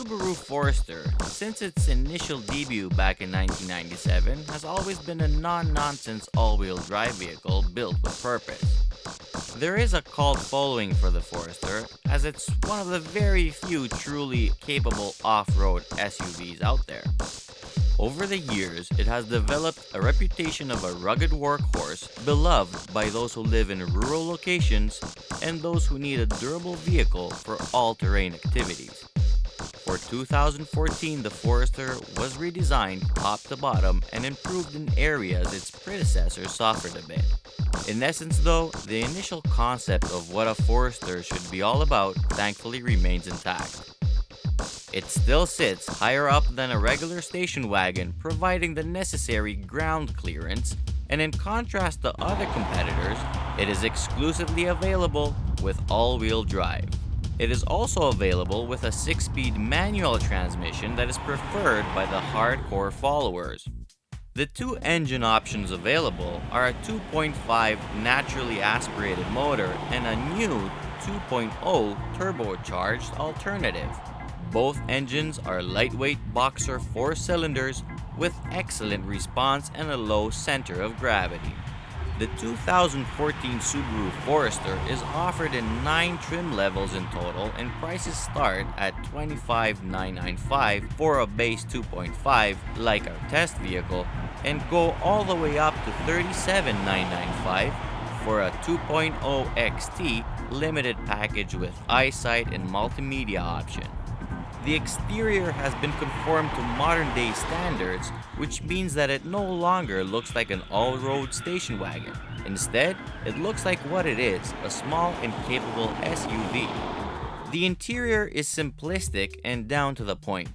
Subaru Forester, since its initial debut back in 1997, has always been a non-nonsense all-wheel drive vehicle built with purpose. There is a cult following for the Forester, as it's one of the very few truly capable off-road SUVs out there. Over the years, it has developed a reputation of a rugged workhorse beloved by those who live in rural locations and those who need a durable vehicle for all-terrain activities. For 2014, the Forester was redesigned top to bottom and improved in areas its predecessor suffered a bit. In essence though, the initial concept of what a Forester should be all about thankfully remains intact. It still sits higher up than a regular station wagon, providing the necessary ground clearance, and in contrast to other competitors, it is exclusively available with all-wheel drive. It is also available with a 6-speed manual transmission that is preferred by the hardcore followers. The two engine options available are a 2.5 naturally aspirated motor and a new 2.0 turbocharged alternative. Both engines are lightweight boxer 4 cylinders with excellent response and a low center of gravity. The 2014 Subaru Forester is offered in 9 trim levels in total, and prices start at $25,995 for a base 2.5 like our test vehicle and go all the way up to $37,995 for a 2.0 XT limited package with eyesight and multimedia option. The exterior has been conformed to modern-day standards, which means that it no longer looks like an all-road station wagon. Instead, it looks like what it is, a small and capable SUV. The interior is simplistic and down to the point.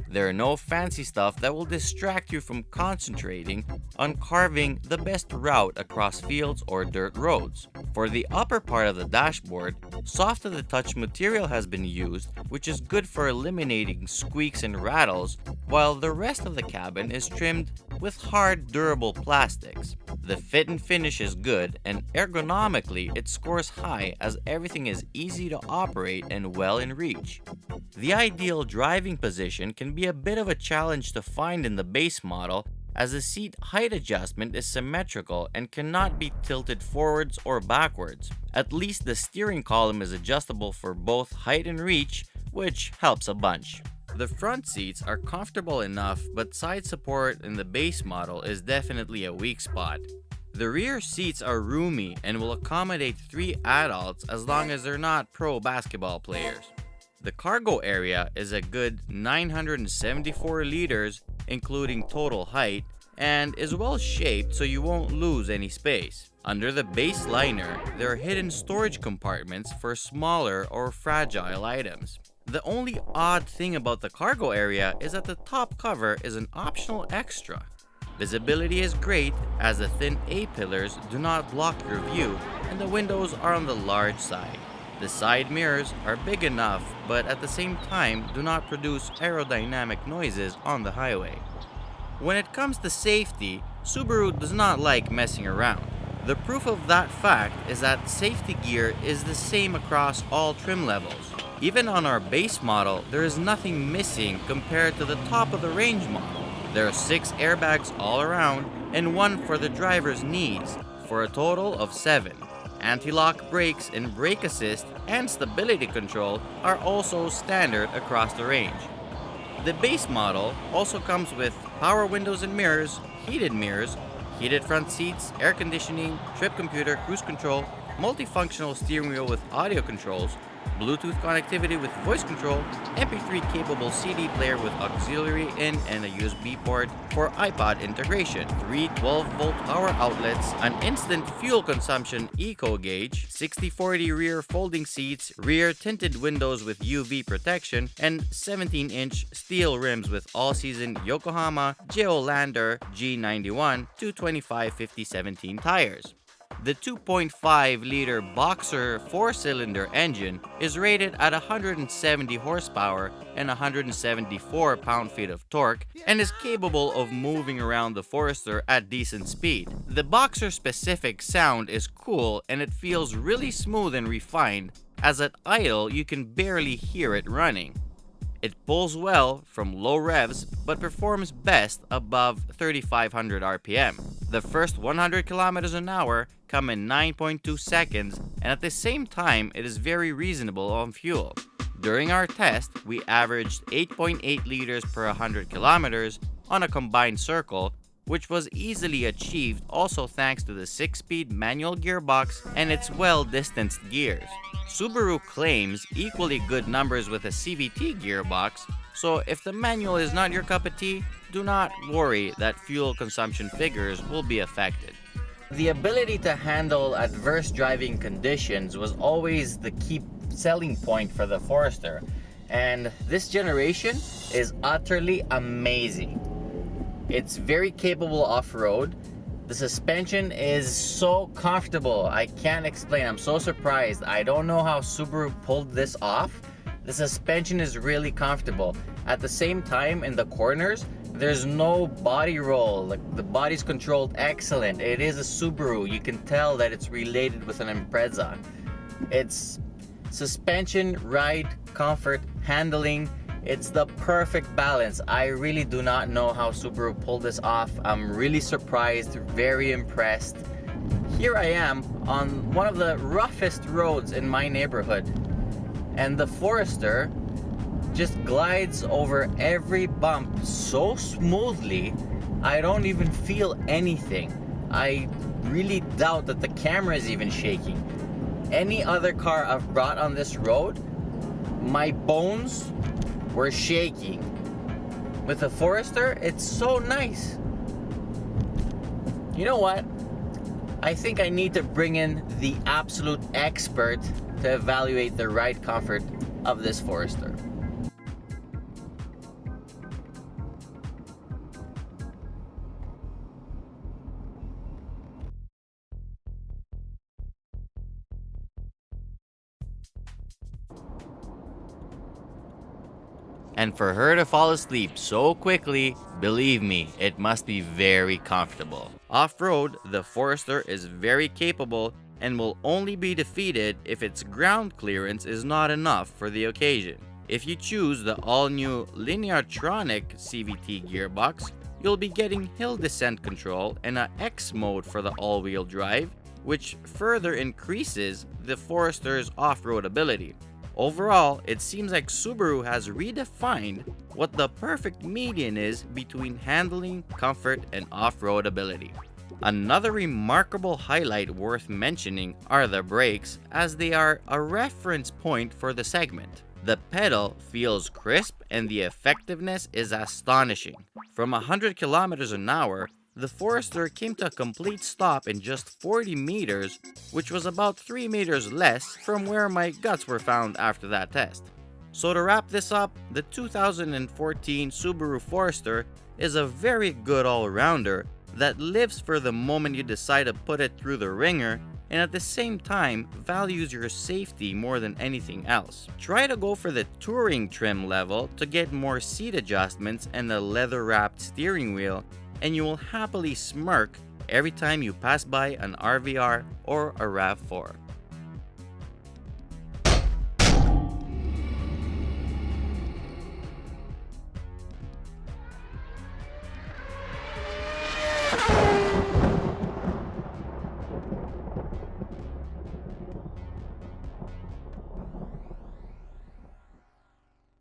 There are no fancy stuff that will distract you from concentrating on carving the best route across fields or dirt roads. For the upper part of the dashboard, soft-to-the-touch material has been used, which is good for eliminating squeaks and rattles, while the rest of the cabin is trimmed with hard, durable plastics. The fit and finish is good, and ergonomically it scores high as everything is easy to operate and well in reach. The ideal driving position can be a bit of a challenge to find in the base model, as the seat height adjustment is symmetrical and cannot be tilted forwards or backwards. At least the steering column is adjustable for both height and reach, which helps a bunch. The front seats are comfortable enough, but side support in the base model is definitely a weak spot. The rear seats are roomy and will accommodate 3 adults as long as they're not pro basketball players. The cargo area is a good 974 liters, including total height, and is well shaped so you won't lose any space. Under the base liner, there are hidden storage compartments for smaller or fragile items. The only odd thing about the cargo area is that the top cover is an optional extra. Visibility is great, as the thin A-pillars do not block your view and the windows are on the large side. The side mirrors are big enough, but at the same time do not produce aerodynamic noises on the highway. When it comes to safety, Subaru does not like messing around. The proof of that fact is that safety gear is the same across all trim levels. Even on our base model, there is nothing missing compared to the top of the range model. There are 6 airbags all around and 1 for the driver's knees, for a total of 7. Anti-lock brakes and brake assist and stability control are also standard across the range. The base model also comes with power windows and mirrors, heated front seats, air conditioning, trip computer, cruise control, multifunctional steering wheel with audio controls, Bluetooth connectivity with voice control, MP3 capable CD player with auxiliary in and a USB port for iPod integration, 3 12-volt power outlets, an instant fuel consumption eco gauge, 60/40 rear folding seats, rear tinted windows with UV protection, and 17-inch steel rims with all-season Yokohama Geolandar G91 225/50/17 tires. The 2.5-liter boxer 4-cylinder engine is rated at 170 horsepower and 174 pound-feet of torque and is capable of moving around the Forester at decent speed. The boxer-specific sound is cool and it feels really smooth and refined, as at idle you can barely hear it running. It pulls well from low revs but performs best above 3500 RPM. The first 100 kilometers an hour come in 9.2 seconds, and at the same time it is very reasonable on fuel. During our test, we averaged 8.8 liters per 100 kilometers on a combined circle, which was easily achieved also thanks to the 6-speed manual gearbox and its well-distanced gears. Subaru claims equally good numbers with a CVT gearbox, so if the manual is not your cup of tea, do not worry that fuel consumption figures will be affected. The ability to handle adverse driving conditions was always the key selling point for the Forester, and this generation is utterly amazing. It's very capable off-road. The suspension is so comfortable. I can't explain. I'm so surprised. I don't know how Subaru pulled this off. The suspension is really comfortable. At the same time, in the corners, there's no body roll. Like, the body's controlled excellent. It is a Subaru. You can tell that it's related with an Impreza. It's suspension, ride, comfort, handling. It's the perfect balance. I really do not know how Subaru pulled this off. I'm really surprised, very impressed. Here I am on one of the roughest roads in my neighborhood, and the Forester just glides over every bump so smoothly, I don't even feel anything. I really doubt that the camera is even shaking. Any other car I've brought on this road, my bones were shaking. With the Forester, it's so nice. You know what? I think I need to bring in the absolute expert to evaluate the ride comfort of this Forester. And for her to fall asleep so quickly, believe me, it must be very comfortable. Off-road, the Forester is very capable and will only be defeated if its ground clearance is not enough for the occasion. If you choose the all-new Lineartronic CVT gearbox, you'll be getting hill descent control and a X mode for the all-wheel drive, which further increases the Forester's off-road ability. Overall, it seems like Subaru has redefined what the perfect median is between handling, comfort, and off-road ability. Another remarkable highlight worth mentioning are the brakes, as they are a reference point for the segment. The pedal feels crisp and the effectiveness is astonishing. From 100 kilometers an hour, the Forester came to a complete stop in just 40 meters, which was about 3 meters less from where my guts were found after that test. So to wrap this up, the 2014 Subaru Forester is a very good all-rounder that lives for the moment you decide to put it through the ringer, and at the same time values your safety more than anything else. Try to go for the touring trim level to get more seat adjustments and a leather-wrapped steering wheel, and you will happily smirk every time you pass by an RVR or a RAV4.